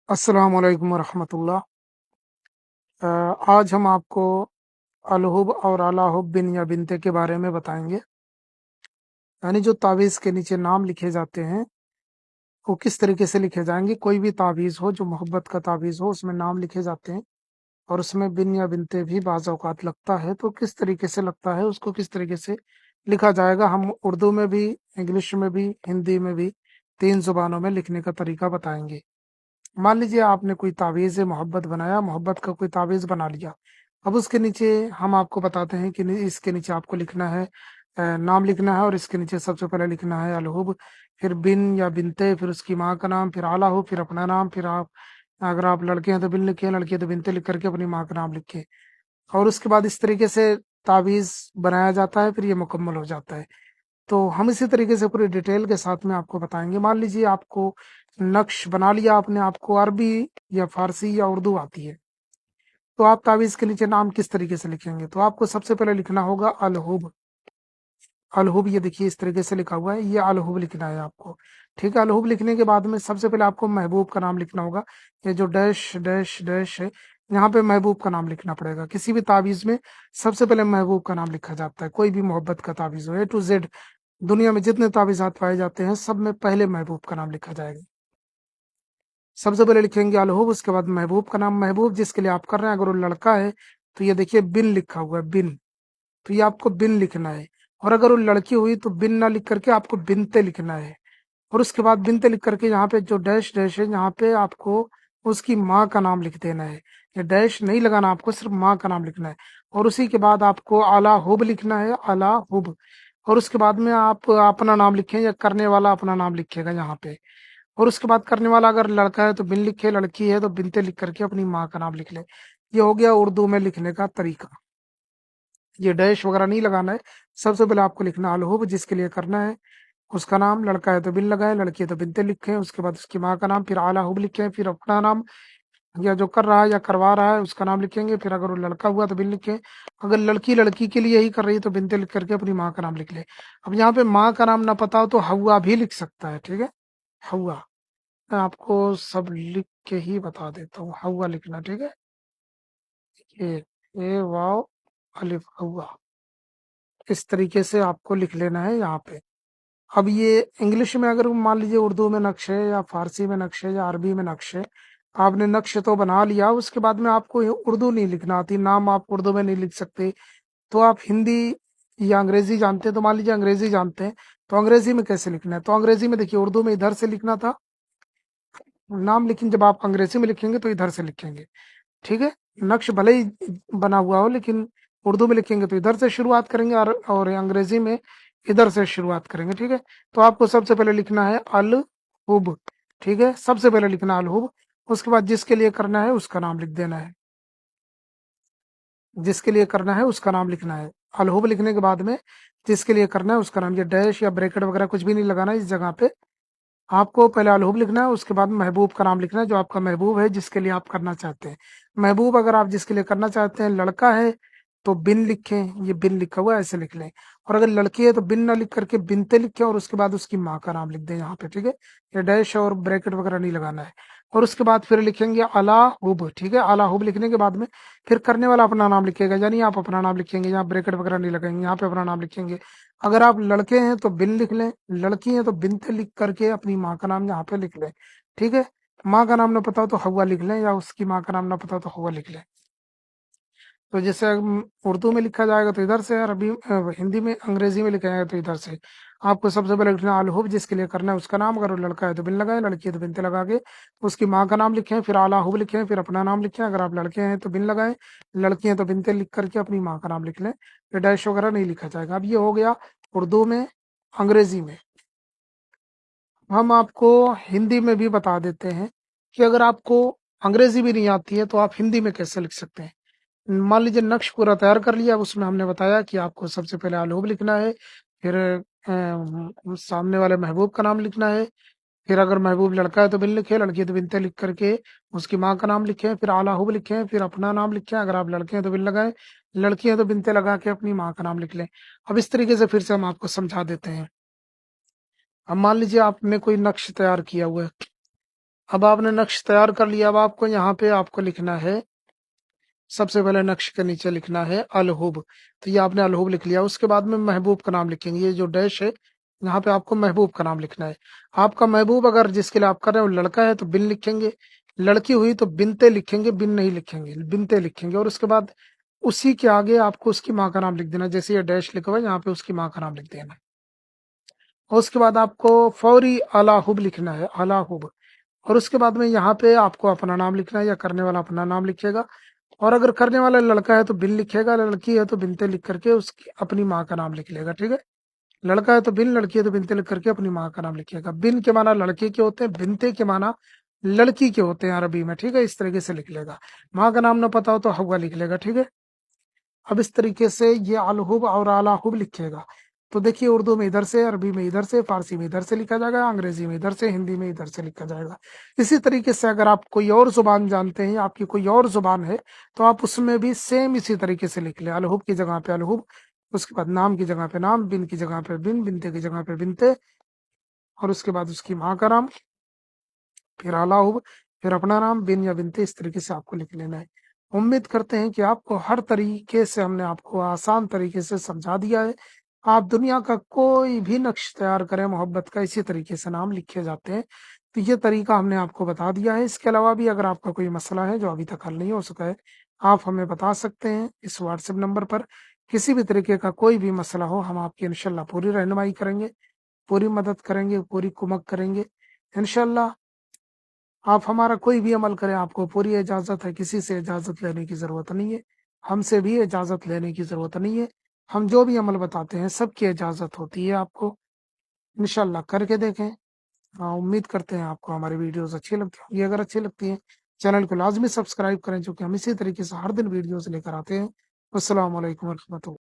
अस्सलाम वालेकुम वरहमतुल्लाह। आज हम आपको अलहुब और अलाहुब बिन या बिनते के बारे में बताएंगे। यानी जो तावीज़ के नीचे नाम लिखे जाते हैं वो किस तरीके से लिखे जाएंगे। कोई भी तावीज़ हो जो मोहब्बत का तावीज़ हो उसमें नाम लिखे जाते हैं और उसमें बिन या बिनते भी बाज़ औक़ात लगता है, तो किस तरीके से लगता है उसको किस तरीके से लिखा जाएगा, हम उर्दू में भी, इंग्लिश में भी, हिंदी में भी, 3 ज़ुबानों में लिखने का तरीका बताएंगे। मान लीजिए आपने कोई तावीज़ मोहब्बत बनाया, मोहब्बत का कोई तावीज़ बना लिया। अब उसके नीचे हम आपको बताते हैं कि इसके नीचे आपको लिखना है, नाम लिखना है, और इसके नीचे सबसे पहले लिखना है अलहुब, फिर बिन या बिनते, फिर उसकी माँ का नाम, फिर आला हो, फिर अपना नाम, फिर आप अगर आप लड़के हैं तो बिन लिखें, लड़की है तो बिनते लिख करके अपनी माँ का नाम लिखें। और उसके बाद इस तरीके से तावीज़ बनाया जाता है, फिर ये मुकम्मल हो जाता है। तो हम इसी तरीके से पूरी डिटेल के साथ में आपको बताएंगे। मान लीजिए आपको नक्श बना लिया आपने, आपको अरबी या फारसी या उर्दू आती है, तो आप तावीज़ के नीचे नाम किस तरीके से लिखेंगे? तो आपको सबसे पहले लिखना होगा अलहुब। अलहुब ये देखिए इस तरीके से लिखा हुआ है, ये अलहुब लिखना है आपको। ठीक है, अलहुब लिखने के बाद में सबसे पहले आपको महबूब का नाम लिखना होगा। ये जो डैश डैश डैश है, यहाँ पे महबूब का नाम लिखना पड़ेगा। किसी भी तावीज़ में सबसे पहले महबूब का नाम लिखा जाता है, कोई भी मोहब्बत का तावीज़ हो, ए टू जेड दुनिया में जितने तावीज़ात पाए जाते हैं सब में पहले महबूब का नाम लिखा जाएगा। सबसे पहले लिखेंगे अलहुब, उसके बाद महबूब का नाम। महबूब जिसके लिए आप कर रहे हैं, अगर वो लड़का है तो ये देखिए बिन लिखा हुआ है, बिन, तो ये आपको बिन लिखना है। और अगर वो लड़की हुई तो बिन ना लिख करके आपको बिनते लिखना है। और उसके बाद बिनते लिख करके यहाँ पे जो डैश डैश है, यहाँ पे आपको उसकी माँ का नाम लिख देना है। ये डैश नहीं लगाना, आपको सिर्फ माँ का नाम लिखना है। और उसी के बाद आपको आला हुब लिखना है, आला हुब। और उसके बाद में आप अपना नाम लिखें, या करने वाला अपना नाम लिखेगा यहाँ पे। और उसके बाद करने वाला अगर लड़का है तो बिन लिखे, लड़की है तो बिनते लिख करके अपनी माँ का नाम लिख ले। ये हो गया उर्दू में लिखने का तरीका। ये डैश वगैरह नहीं लगाना है। सबसे पहले आपको लिखना अलहुब, जिसके लिए करना है उसका नाम, लड़का है तो बिन लगाए, लड़की है तो बिनते लिखें, उसके बाद उसकी माँ का नाम, फिर आला हुब लिखें, फिर अपना नाम, या जो कर रहा है या करवा रहा है उसका नाम लिखेंगे। फिर अगर वो लड़का हुआ तो बिन लिखें, अगर लड़की लड़की के लिए ही कर रही है तो बिनते लिख करके अपनी माँ का नाम लिख ले। अब यहाँ पे माँ का नाम ना पता हो तो हवा भी लिख सकता है। ठीक है, हवा, मैं आपको सब लिख के ही बता देता हूँ। हवा लिखना, ठीक है, ये वाव अलिफ हवा, इस तरीके से आपको लिख लेना है यहाँ पे। अब ये इंग्लिश में अगर मान लीजिए उर्दू में नक्श है, या फारसी में नक्श है, या अरबी में नक्श है, आपने नक्श तो बना लिया, उसके बाद में आपको ये उर्दू नहीं लिखना आती, नाम आप उर्दू में नहीं लिख सकते, तो आप हिंदी या अंग्रेजी जानते हैं। तो मान लीजिए अंग्रेजी जानते हैं, तो अंग्रेजी में कैसे लिखना है? तो अंग्रेजी में देखिए, उर्दू में इधर से लिखना था नाम, लेकिन जब आप अंग्रेजी में लिखेंगे तो इधर से लिखेंगे। ठीक है, नक्श भले ही बना हुआ हो, लेकिन उर्दू में लिखेंगे तो इधर से शुरुआत करेंगे, और अंग्रेजी में इधर से शुरुआत करेंगे। ठीक है, तो आपको सबसे पहले लिखना है अल हुब। ठीक है, सबसे पहले लिखना अल हुब, उसके बाद जिसके लिए करना है उसका नाम लिख देना है। जिसके लिए करना है उसका नाम लिखना है। अल हुब लिखने के बाद में जिसके लिए करना है उसका नाम, ये डैश या ब्रैकेट वगैरह कुछ भी नहीं लगाना इस जगह पे। आपको पहले अलहुब लिखना है, उसके बाद महबूब का नाम लिखना है, जो आपका महबूब है जिसके लिए आप करना चाहते हैं। महबूब अगर आप जिसके लिए करना चाहते हैं लड़का है तो बिन लिखें, ये बिन लिखा हुआ है ऐसे लिख लें। और अगर लड़की है तो बिन ना लिख करके बिनते लिखें, और उसके बाद उसकी माँ का नाम लिख दें यहाँ पे। ठीक है, ये डैश और ब्रैकेट वगैरह नहीं लगाना है। और उसके बाद फिर लिखेंगे अला हुब। ठीक है, अला हुब लिखने के बाद में फिर करने वाला अपना नाम लिखेगा, यानी आप अपना नाम लिखेंगे, यहाँ ब्रैकेट वगैरह नहीं लगाएंगे, यहाँ पे अपना नाम लिखेंगे। अगर आप लड़के हैं तो बिन लिख लें, लड़की हैं तो बिनते लिख करके अपनी माँ का नाम यहाँ पे लिख लें। ठीक है, माँ का नाम ना पता हो तो हवा लिख लें, या उसकी माँ का नाम ना पता हो तो हवा लिख लें। तो जैसे उर्दू में लिखा जाएगा तो इधर से, अरबी हिंदी में अंग्रेजी में लिखा जाएगा तो इधर से। आपको सबसे पहले लिखना अल हुब, जिसके लिए करना है उसका नाम, अगर वो लड़का है तो बिन लगाए, लड़की है तो बिनते लगा के उसकी माँ का नाम लिखें, फिर आला हुब लिखें, फिर अपना नाम लिखें, अगर आप लड़के हैं तो बिन लगाएं, लड़की हैं तो बिनते लिख करके अपनी माँ का नाम लिख लें। फिर डैश वगैरह नहीं लिखा जाएगा। अब ये हो गया उर्दू में। अंग्रेजी में हम आपको हिंदी में भी बता देते हैं कि अगर आपको अंग्रेजी भी नहीं आती है तो आप हिंदी में कैसे लिख सकते हैं। मान लीजिए नक्श पूरा तैयार कर लिया, उसमें हमने बताया कि आपको सबसे पहले अलहुब लिखना है, फिर सामने वाले महबूब का नाम लिखना है, फिर अगर महबूब लड़का है तो बिन लिखे, लड़की है तो बिनते लिख करके उसकी माँ का नाम लिखें, फिर आला हुब लिखें, फिर अपना नाम लिखें, अगर आप लड़के हैं तो बिन लगाएं, लड़की है तो बिनते लगा के अपनी माँ का नाम लिख लें। अब इस तरीके से फिर से हम आपको समझा देते हैं। अब मान लीजिए आपने कोई नक्श तैयार किया हुआ है, अब आपने नक्श तैयार कर लिया। अब आपको यहाँ पे आपको लिखना है, सबसे पहले नक्श के नीचे लिखना है अलहुब। तो ये आपने अलहुब लिख लिया। उसके बाद में महबूब का नाम लिखेंगे। ये जो डैश है यहाँ पे आपको महबूब का नाम लिखना है। आपका महबूब अगर जिसके लिए आप कर रहे हो लड़का है तो बिन लिखेंगे, लड़की हुई तो बिनते लिखेंगे, बिन नहीं लिखेंगे, बिनते लिखेंगे। और उसके बाद उसी के आगे आपको उसकी माँ का नाम लिख देना। जैसे ये डैश लिखा हुआ है यहाँ पे उसकी माँ का नाम लिख देना। और उसके बाद आपको फौरी अलाहुब लिखना है, अलाहुब। और उसके बाद में यहाँ पे आपको अपना नाम लिखना है, या करने वाला अपना नाम लिखेगा। और अगर करने वाला लड़का है तो बिन लिखेगा, लड़की है तो बिनते लिख करके उसकी अपनी माँ का नाम लिख लेगा। ठीक है, लड़का है तो बिन, लड़की है तो बिनते लिख करके अपनी माँ का नाम लिखिएगा। बिन के माना लड़के के होते हैं, बिनते के माना लड़की के होते हैं अरबी में। ठीक है, इस तरीके से लिख लेगा। माँ का नाम ना पता हो तो हवा लिख लेगा। ठीक है, अब इस तरीके से ये अलहुब और आलाहुब लिखेगा। तो देखिए, उर्दू में इधर से, अरबी में इधर से, फारसी में इधर से लिखा जाएगा, अंग्रेजी में इधर से, हिंदी में इधर से लिखा जाएगा। इसी तरीके से अगर आप कोई और जुबान जानते हैं, आपकी कोई और जुबान है, तो आप उसमें भी सेम इसी तरीके से लिख ले। अलहुब की जगह पे अलहुब, उसके बाद नाम की जगह पे नाम, बिन की जगह पे बिन, बिनते की जगह पे बिनते, और उसके बाद उसकी माँ का नाम, फिर अलाहुब, फिर अपना नाम, बिन या बिनते, इस तरीके से आपको लिख लेना है। उम्मीद करते हैं कि आपको हर तरीके से हमने आपको आसान तरीके से समझा दिया है। आप दुनिया का कोई भी नक्श तैयार करें मोहब्बत का, इसी तरीके से नाम लिखे जाते हैं। तो ये तरीका हमने आपको बता दिया है। इसके अलावा भी अगर आपका कोई मसला है जो अभी तक हल नहीं हो सका है, आप हमें बता सकते हैं इस व्हाट्सएप नंबर पर। किसी भी तरीके का कोई भी मसला हो, हम आपकी इंशाल्लाह पूरी रहनुमाई करेंगे, पूरी मदद करेंगे, पूरी कुमक करेंगे इंशाल्लाह। आप हमारा कोई भी अमल करें, आपको पूरी इजाजत है, किसी से इजाजत लेने की जरूरत नहीं है, हमसे भी इजाजत लेने की जरूरत नहीं है। हम जो भी अमल बताते हैं सबकी इजाजत होती है आपको। इंशाल्लाह करके देखें। हाँ, उम्मीद करते हैं आपको हमारी वीडियोस अच्छी लगती होंगी। अगर अच्छी लगती हैं, चैनल को लाजमी सब्सक्राइब करें, जो कि हम इसी तरीके से हर दिन वीडियोस लेकर आते हैं। अस्सलाम वालेकुम रहमतुल्लाह।